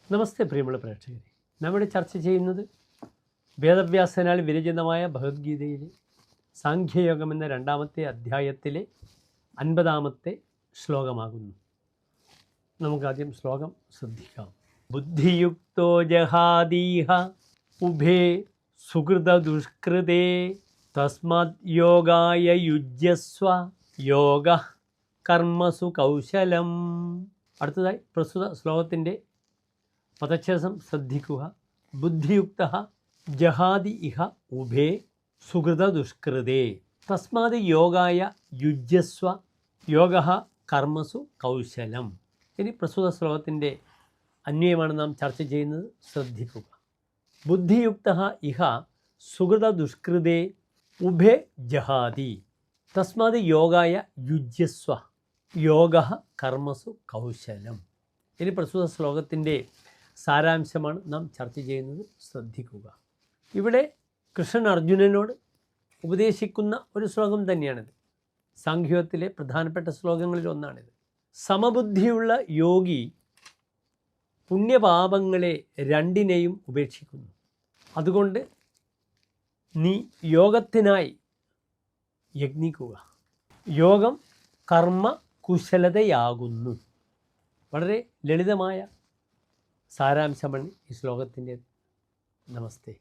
നമസ്തേ പ്രിയമുള്ള പ്രേക്ഷകരെ, നമ്മുടെ ചർച്ച ചെയ്യുന്നത് വേദവ്യാസനാൽ വിരചിതമായ ഭഗവത്ഗീതയിലെ സാഖ്യയോഗം എന്ന 2-ാമത്തെ അധ്യായത്തിലെ 50-ാമത്തെ ശ്ലോകമാകുന്നു. നമുക്കാദ്യം ശ്ലോകം ശ്രദ്ധിക്കാം. ബുദ്ധിയുക്തോ ജഹാദീഹ ഉഭേ സുഹൃതദുഷ്കൃതേ തസ്മാത് യോഗായ യുജ്യസ്വ യോഗ കർമ്മസു കൗശലം. അടുത്തതായി പ്രസ്തുത ശ്ലോകത്തിൻ്റെ പദച്ഛേദം ശ്രദ്ധിക്കുക. ബുദ്ധിയുക്ത ജഹാദി ഇഹ ഉഭേ സുഹൃതദുഷ്കൃതേ തസ്മാത് യോഗായ യുജ്യസ്വ യോഗ കർമ്മസു കൗശലം. ഇനി പ്രസ്തുത ശ്ലോകത്തിൻ്റെ അന്വയമാണ് നാം ചർച്ച ചെയ്യുന്നത്. ശ്രദ്ധിക്കുക. ബുദ്ധിയുക്ത ഇഹ സുഹൃതദുഷ്കൃതേ ഉഭേ ജഹാദി തസ്മാത് യോഗായ യുജ്യസ്വ യോഗ കർമ്മസു കൗശലം. ഇനി പ്രസ്തുത ശ്ലോകത്തിൻ്റെ സാരാംശമാണ് നാം ചർച്ച ചെയ്യുന്നത്. ശ്രദ്ധിക്കുക. ഇവിടെ കൃഷ്ണൻ അർജുനനോട് ഉപദേശിക്കുന്ന ഒരു ശ്ലോകം തന്നെയാണിത്. സാഖ്യത്തിലെ പ്രധാനപ്പെട്ട ശ്ലോകങ്ങളിൽ ഒന്നാണിത്. സമബുദ്ധിയുള്ള യോഗി പുണ്യപാപങ്ങളെ രണ്ടിനെയും ഉപേക്ഷിക്കുന്നു. അതുകൊണ്ട് നീ യോഗത്തിനായി യജ്ഞിക്കുക. യോഗം കർമ്മ കുശലതയാകുന്നു. വളരെ ലളിതമായ സാരാംശമാണ് ഈ ശ്ലോകത്തിൻ്റെ. നമസ്തേ.